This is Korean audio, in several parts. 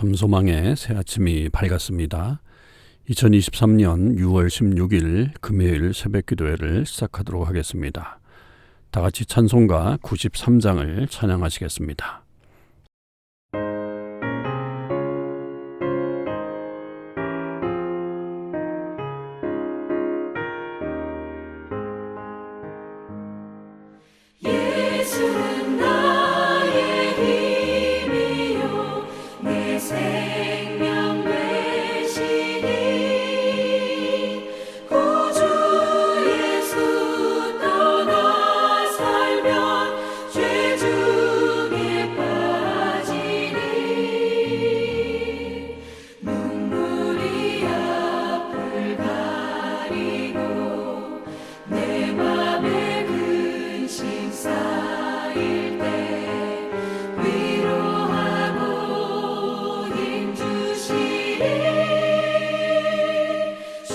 밤소망의 새 아침이 밝았습니다. 2023년 6월 16일 금요일 새벽기도회를 시작하도록 하겠습니다. 다 같이 찬송가 93장을 찬양하시겠습니다. 예수는 나의 힘이요 내 생명 되시니 구주 예수 떠나 살면 죄 중에 빠지니 눈물이 앞을 가리고 내 맘에 근심 쌓일 때 위로하고 힘 주시니 주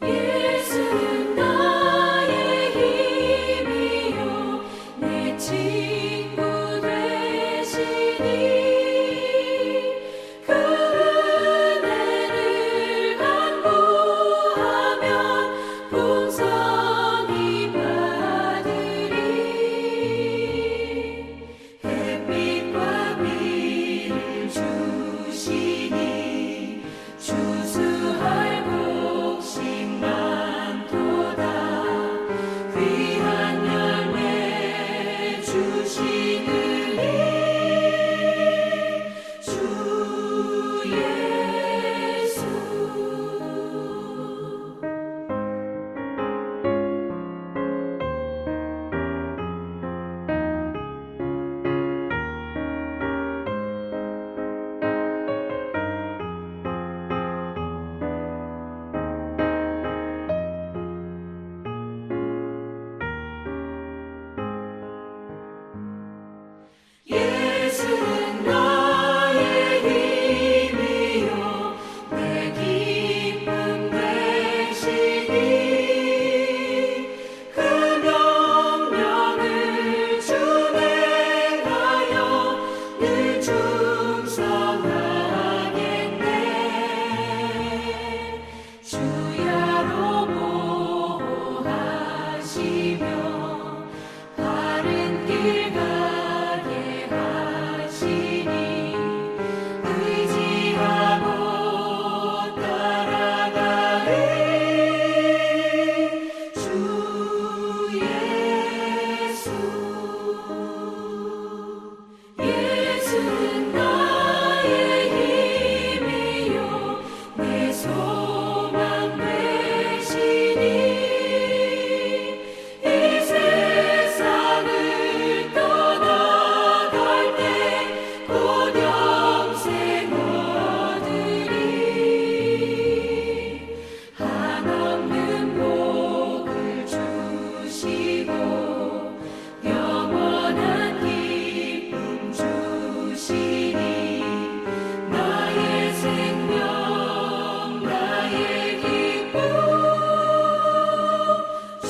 예수는 나의 힘이요 내 친구 되시니 그 은혜를 간구하면 풍성히 받으리 햇빛과 비를 주시니 추수할 곡식 많도다 귀한 열매 주시느니 주 예수 예수는 나의 힘이요 내 기쁨 되시니 그 명령을 준행하여 늘 충성하겠네 주야로 보호하시며 바른 길 가게 하시니 의지하고 따라가리 주 예수는 나의 힘이요 내 소망 되시니 이 세상을 떠나갈 때 곧 영생 얻으리 한없는 복을 주시고 영원한 기쁨 주시니 나의 생명 나의 기쁨 주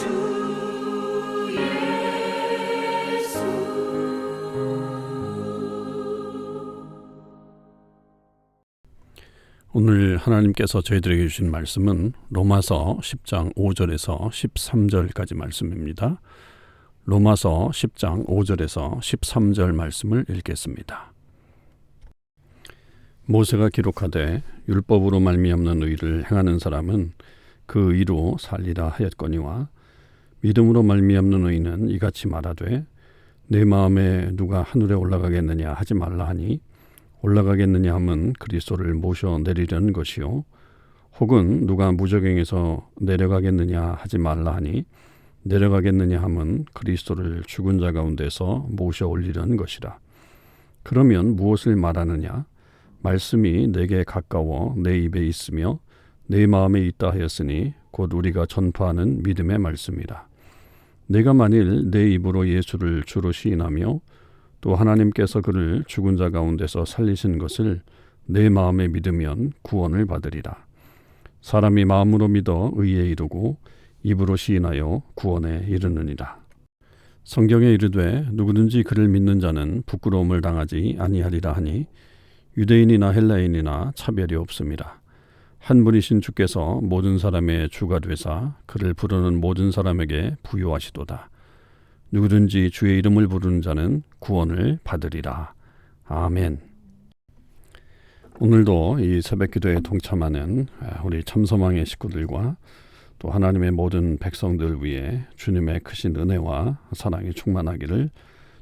예수 오늘 하나님께서 저희들에게 주신 말씀은 로마서 10장 5절에서 13절까지 말씀입니다. 로마서 10장 5절에서 13절 말씀을 읽겠습니다. 모세가 기록하되 율법으로 말미암는 의를 행하는 사람은 그 의로 살리라 하였거니와 믿음으로 말미암는 의는 이같이 말하되 내 마음에 누가 하늘에 올라가겠느냐 하지 말라 하니 올라가겠느냐 함은 그리스도를 모셔 내리려는 것이요 혹은 누가 무저갱에서 내려가겠느냐 하지 말라 하니 내려가겠느냐 함은 그리스도를 죽은 자 가운데서 모셔 올리려는 것이라. 그러면 무엇을 말하느냐? 말씀이 내게 가까워 내 입에 있으며 내 마음에 있다 하였으니 곧 우리가 전파하는 믿음의 말씀이라. 내가 만일 내 입으로 예수를 주로 시인하며 또 하나님께서 그를 죽은 자 가운데서 살리신 것을 내 마음에 믿으면 구원을 받으리라. 사람이 마음으로 믿어 의에 이르고 입으로 시인하여 구원에 이르느니라. 성경에 이르되 누구든지 그를 믿는 자는 부끄러움을 당하지 아니하리라 하니 유대인이나 헬라인이나 차별이 없습니다. 한 분이신 주께서 모든 사람의 주가 되사 그를 부르는 모든 사람에게 부요하시도다. 누구든지 주의 이름을 부르는 자는 구원을 받으리라. 아멘. 오늘도 이 새벽기도에 동참하는 우리 참소망의 식구들과 또 하나님의 모든 백성들 위해 주님의 크신 은혜와 사랑이 충만하기를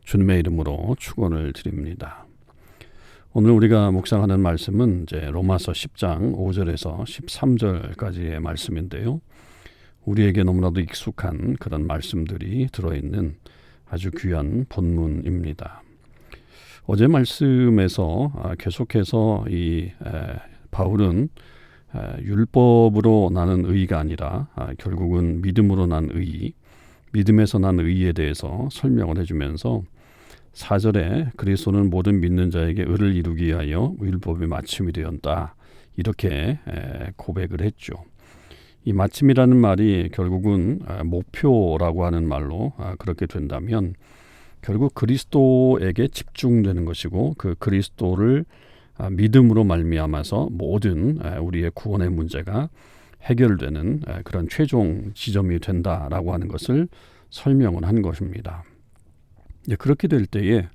주님의 이름으로 축원을 드립니다. 오늘 우리가 묵상하는 말씀은 이제 로마서 10장 5절에서 13절까지의 말씀인데요. 우리에게 너무나도 익숙한 그런 말씀들이 들어있는 아주 귀한 본문입니다. 어제 말씀에서 계속해서 이 바울은 율법으로 나는 의가 아니라 결국은 믿음으로 난 의, 믿음에서 난 의에 대해서 설명을 해주면서 4절에 그리스도는 모든 믿는 자에게 의를 이루기 위하여 율법의 마침이 되었다. 이렇게 고백을 했죠. 이 마침이라는 말이 결국은 목표라고 하는 말로 그렇게 된다면 결국 그리스도에게 집중되는 것이고 그 그리스도를 믿음으로 말미암아서 모든 우리의 구원의 문제가 해결되는 그런 최종 지점이 된다라고 하는 것을 설명을 한 것입니다. 그렇게 될 때에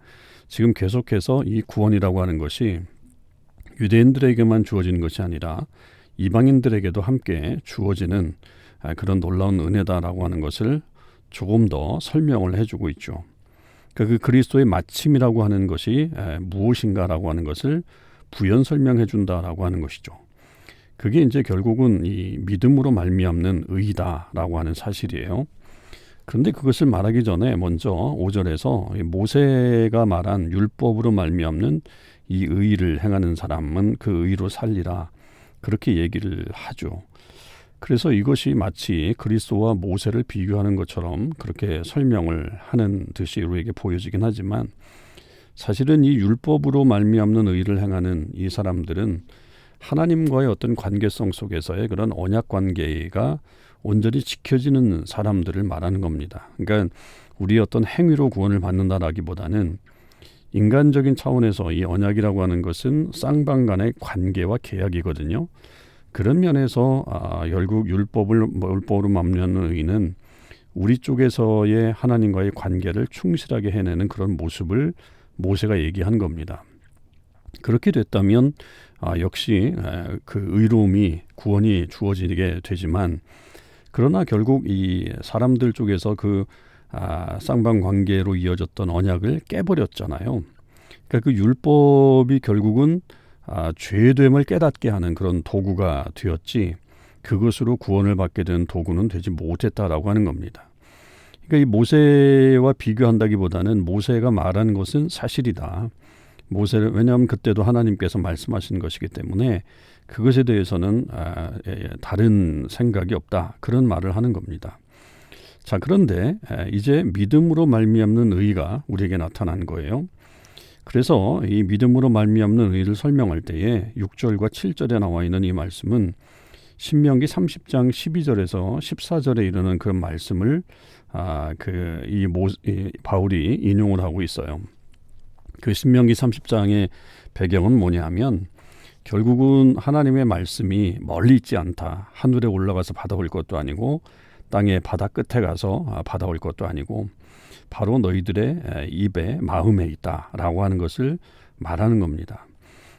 지금 계속해서 이 구원이라고 하는 것이 유대인들에게만 주어지는 것이 아니라 이방인들에게도 함께 주어지는 그런 놀라운 은혜다라고 하는 것을 조금 더 설명을 해주고 있죠. 그 그리스도의 마침이라고 하는 것이 무엇인가라고 하는 것을 부연 설명해 준다라고 하는 것이죠. 그게 이제 결국은 이 믿음으로 말미암는 의다라고 하는 사실이에요. 그런데 그것을 말하기 전에 먼저 5절에서 모세가 말한 율법으로 말미암는 이 의를 행하는 사람은 그 의로 살리라 그렇게 얘기를 하죠. 그래서 이것이 마치 그리스도와 모세를 비교하는 것처럼 그렇게 설명을 하는 듯이 우리에게 보여지긴 하지만 사실은 이 율법으로 말미암는 의를 행하는 이 사람들은 하나님과의 어떤 관계성 속에서의 그런 언약 관계가 온전히 지켜지는 사람들을 말하는 겁니다. 그러니까 우리 어떤 행위로 구원을 받는다라기보다는 인간적인 차원에서 이 언약이라고 하는 것은 쌍방 간의 관계와 계약이거든요. 그런 면에서 결국 율법으로 말미암는 의는 우리 쪽에서의 하나님과의 관계를 충실하게 해내는 그런 모습을 모세가 얘기한 겁니다. 그렇게 됐다면 역시 그 의로움이 구원이 주어지게 되지만 그러나 결국 이 사람들 쪽에서 그 쌍방 관계로 이어졌던 언약을 깨버렸잖아요. 그러니까 그 율법이 결국은 죄됨을 깨닫게 하는 그런 도구가 되었지 그것으로 구원을 받게 된 도구는 되지 못했다라고 하는 겁니다. 그러니까 이 모세와 비교한다기보다는 모세가 말한 것은 사실이다. 모세를 왜냐하면 그때도 하나님께서 말씀하신 것이기 때문에 그것에 대해서는 다른 생각이 없다. 그런 말을 하는 겁니다. 자, 그런데 이제 믿음으로 말미암는 의가 우리에게 나타난 거예요. 그래서 이 믿음으로 말미암는 의를 설명할 때에 6절과 7절에 나와 있는 이 말씀은 신명기 30장 12절에서 14절에 이르는 그 말씀을 바울이 인용을 하고 있어요. 그 신명기 30장의 배경은 뭐냐면 결국은 하나님의 말씀이 멀리 있지 않다. 하늘에 올라가서 받아올 것도 아니고 땅의 바다 끝에 가서 받아올 것도 아니고 바로 너희들의 입에 마음에 있다라고 하는 것을 말하는 겁니다.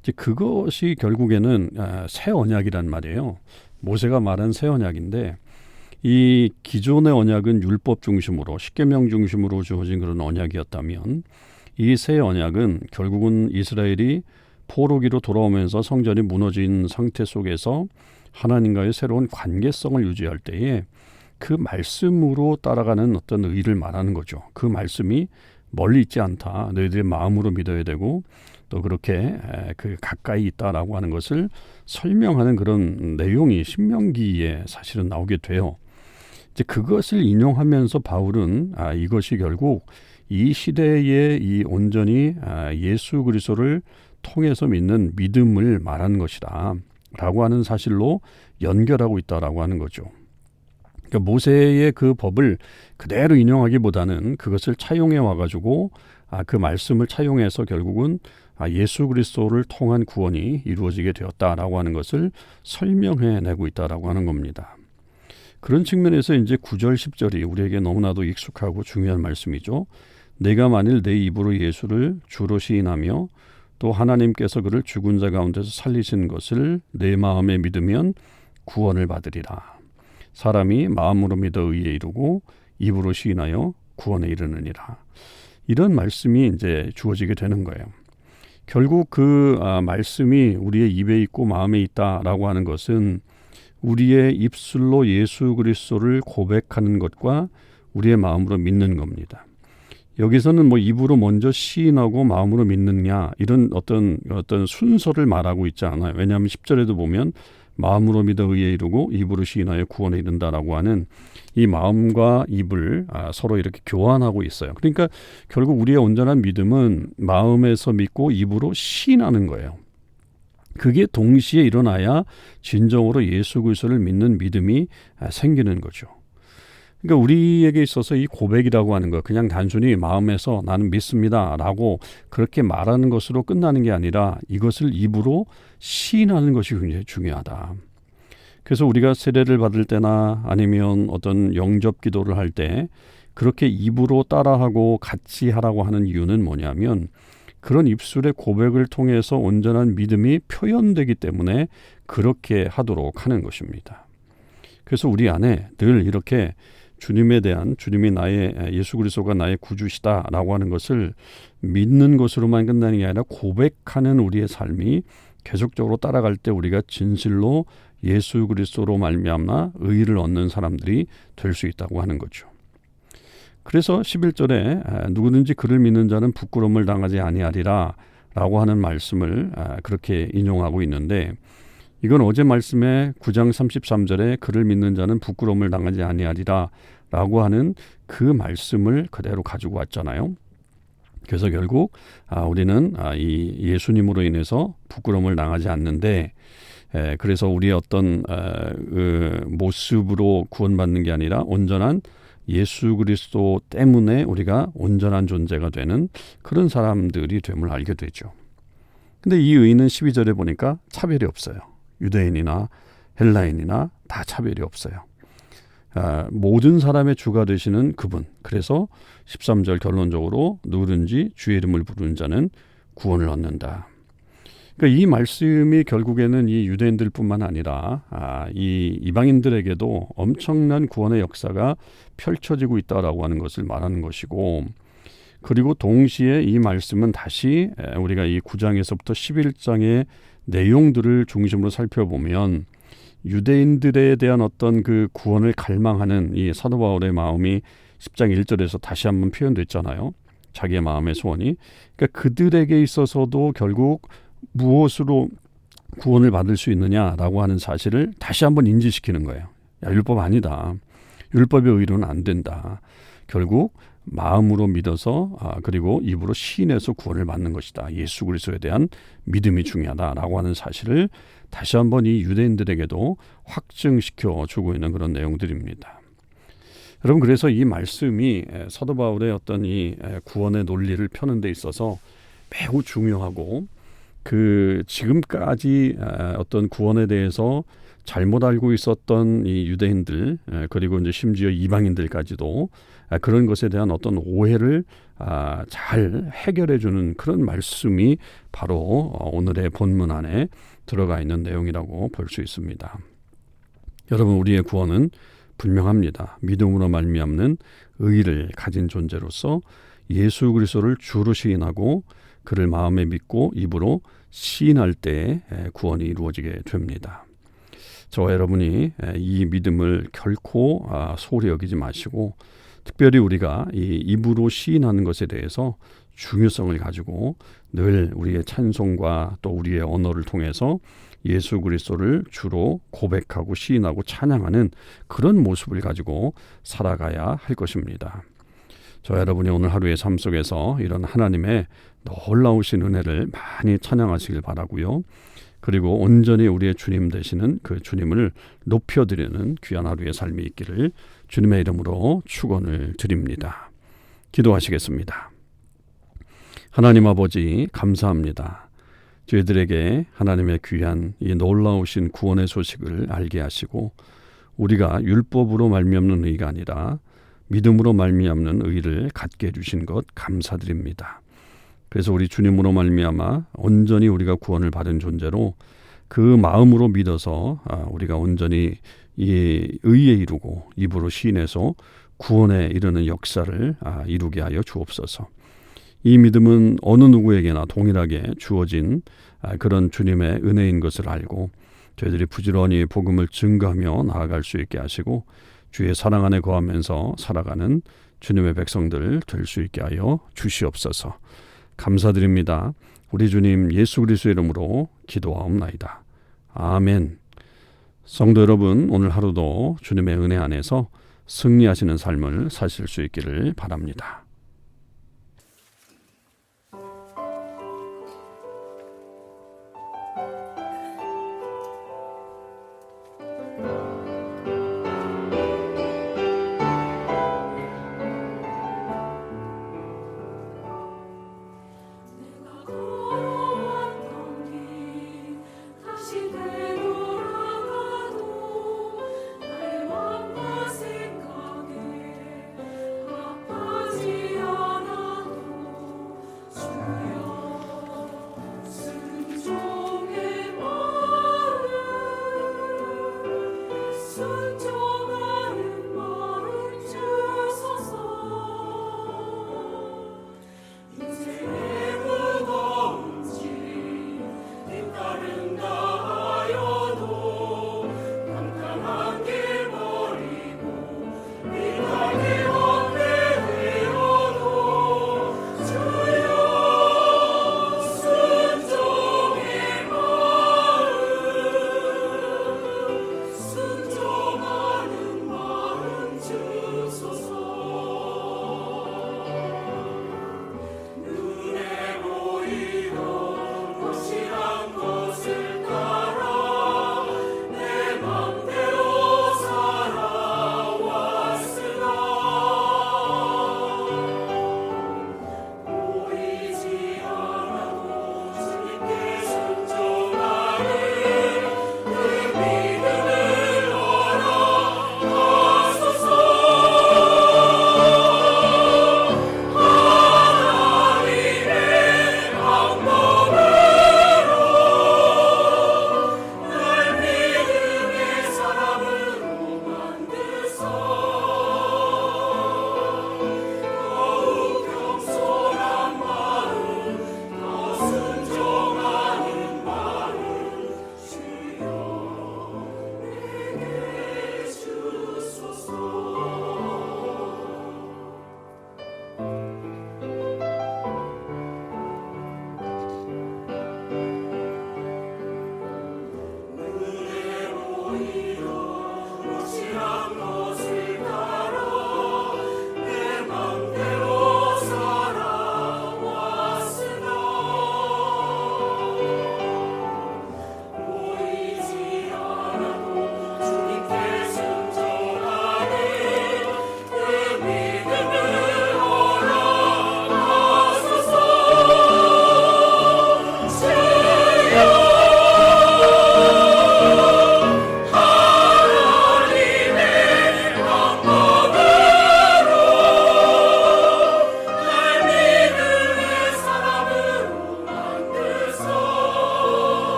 이제 그것이 결국에는 새 언약이란 말이에요. 모세가 말한 새 언약인데 이 기존의 언약은 율법 중심으로 십계명 중심으로 주어진 그런 언약이었다면 이 새 언약은 결국은 이스라엘이 포로기로 돌아오면서 성전이 무너진 상태 속에서 하나님과의 새로운 관계성을 유지할 때에 그 말씀으로 따라가는 어떤 의를 말하는 거죠. 그 말씀이 멀리 있지 않다. 너희들의 마음으로 믿어야 되고 또 그렇게 그 가까이 있다라고 하는 것을 설명하는 그런 내용이 신명기에 사실은 나오게 돼요. 이제 그것을 인용하면서 바울은 이것이 결국 이 시대에 이 온전히 예수 그리스도를 통해서 믿는 믿음을 말하는 것이다 라고 하는 사실로 연결하고 있다라고 하는 거죠. 그러니까 모세의 그 법을 그대로 인용하기보다는 그것을 차용해 와가지고 그 말씀을 차용해서 결국은 예수 그리스도를 통한 구원이 이루어지게 되었다라고 하는 것을 설명해내고 있다라고 하는 겁니다. 그런 측면에서 이제 9절 10절이 우리에게 너무나도 익숙하고 중요한 말씀이죠. 내가 만일 내 입으로 예수를 주로 시인하며 또 하나님께서 그를 죽은 자 가운데서 살리신 것을 내 마음에 믿으면 구원을 받으리라. 사람이 마음으로 믿어 의에 이르고 입으로 시인하여 구원에 이르느니라. 이런 말씀이 이제 주어지게 되는 거예요. 결국 그 말씀이 우리의 입에 있고 마음에 있다라고 하는 것은 우리의 입술로 예수 그리스도를 고백하는 것과 우리의 마음으로 믿는 겁니다. 여기서는 뭐 입으로 먼저 시인하고 마음으로 믿느냐 이런 어떤 순서를 말하고 있지 않아요. 왜냐하면 10절에도 보면 마음으로 믿어 의에 이르고 입으로 시인하여 구원에 이른다라고 하는 이 마음과 입을 서로 이렇게 교환하고 있어요. 그러니까 결국 우리의 온전한 믿음은 마음에서 믿고 입으로 시인하는 거예요. 그게 동시에 일어나야 진정으로 예수 그리스도를 믿는 믿음이 생기는 거죠. 그러니까 우리에게 있어서 이 고백이라고 하는 거 그냥 단순히 마음에서 나는 믿습니다라고 그렇게 말하는 것으로 끝나는 게 아니라 이것을 입으로 시인하는 것이 굉장히 중요하다. 그래서 우리가 세례를 받을 때나 아니면 어떤 영접 기도를 할 때 그렇게 입으로 따라하고 같이 하라고 하는 이유는 뭐냐면 그런 입술의 고백을 통해서 온전한 믿음이 표현되기 때문에 그렇게 하도록 하는 것입니다. 그래서 우리 안에 늘 이렇게 주님에 대한 주님이 나의 예수 그리스도가 나의 구주시다라고 하는 것을 믿는 것으로만 끝나는 게 아니라 고백하는 우리의 삶이 계속적으로 따라갈 때 우리가 진실로 예수 그리스도로 말미암아 의를 얻는 사람들이 될 수 있다고 하는 거죠. 그래서 11절에 누구든지 그를 믿는 자는 부끄러움을 당하지 아니하리라 라고 하는 말씀을 그렇게 인용하고 있는데 이건 어제 말씀에 9장 33절에 그를 믿는 자는 부끄러움을 당하지 아니하리라 라고 하는 그 말씀을 그대로 가지고 왔잖아요. 그래서 결국 우리는 이 예수님으로 인해서 부끄러움을 당하지 않는데 그래서 우리의 어떤 모습으로 구원받는 게 아니라 온전한 예수 그리스도 때문에 우리가 온전한 존재가 되는 그런 사람들이 됨을 알게 되죠. 근데 이 의는 12절에 보니까 차별이 없어요. 유대인이나 헬라인이나 다 차별이 없어요. 모든 사람의 주가 되시는 그분. 그래서 13절 결론적으로 누구든지 주의 이름을 부르는 자는 구원을 얻는다. 그러니까 이 말씀이 결국에는 이 유대인들뿐만 아니라 이 이방인들에게도 엄청난 구원의 역사가 펼쳐지고 있다라고 하는 것을 말하는 것이고 그리고 동시에 이 말씀은 다시 우리가 이 9장에서부터 11장의 내용들을 중심으로 살펴보면 유대인들에 대한 어떤 그 구원을 갈망하는 이 사도 바울의 마음이 10장 1절에서 다시 한번 표현됐잖아요. 자기의 마음의 소원이. 그러니까 그들에게 있어서도 결국 무엇으로 구원을 받을 수 있느냐라고 하는 사실을 다시 한번 인지시키는 거예요. 야, 율법 아니다. 율법의 의로는 안 된다. 결국 마음으로 믿어서 그리고 입으로 시인해서 구원을 받는 것이다. 예수 그리스도에 대한 믿음이 중요하다라고 하는 사실을 다시 한번 이 유대인들에게도 확증시켜 주고 있는 그런 내용들입니다. 여러분 그래서 이 말씀이 사도 바울의 어떤 이 구원의 논리를 펴는 데 있어서 매우 중요하고 그 지금까지 어떤 구원에 대해서 잘못 알고 있었던 이 유대인들 그리고 이제 심지어 이방인들까지도 그런 것에 대한 어떤 오해를 잘 해결해 주는 그런 말씀이 바로 오늘의 본문 안에 들어가 있는 내용이라고 볼 수 있습니다. 여러분 우리의 구원은 분명합니다. 믿음으로 말미암는 의를 가진 존재로서 예수 그리스도를 주로 시인하고 그를 마음에 믿고 입으로 시인할 때 구원이 이루어지게 됩니다. 저와 여러분이 이 믿음을 결코 소홀히 여기지 마시고 특별히 우리가 이 입으로 시인하는 것에 대해서 중요성을 가지고 늘 우리의 찬송과 또 우리의 언어를 통해서 예수 그리스도를 주로 고백하고 시인하고 찬양하는 그런 모습을 가지고 살아가야 할 것입니다. 저 여러분이 오늘 하루의 삶 속에서 이런 하나님의 놀라우신 은혜를 많이 찬양하시길 바라고요. 그리고 온전히 우리의 주님 되시는 그 주님을 높여드리는 귀한 하루의 삶이 있기를 주님의 이름으로 축원을 드립니다. 기도하시겠습니다. 하나님 아버지 감사합니다. 저희들에게 하나님의 귀한 이 놀라우신 구원의 소식을 알게 하시고 우리가 율법으로 말미암는 의가 아니라 믿음으로 말미암는 의를 갖게 해주신 것 감사드립니다. 그래서 우리 주님으로 말미암아 온전히 우리가 구원을 받은 존재로 그 마음으로 믿어서 우리가 온전히 이 의에 이루고 입으로 시인해서 구원에 이르는 역사를 이루게 하여 주옵소서. 이 믿음은 어느 누구에게나 동일하게 주어진 그런 주님의 은혜인 것을 알고 저희들이 부지런히 복음을 증거하며 나아갈 수 있게 하시고 주의 사랑 안에 거하면서 살아가는 주님의 백성들 될 수 있게 하여 주시옵소서. 감사드립니다. 우리 주님 예수 그리스도의 이름으로 기도하옵나이다. 아멘. 성도 여러분, 오늘 하루도 주님의 은혜 안에서 승리하시는 삶을 사실 수 있기를 바랍니다.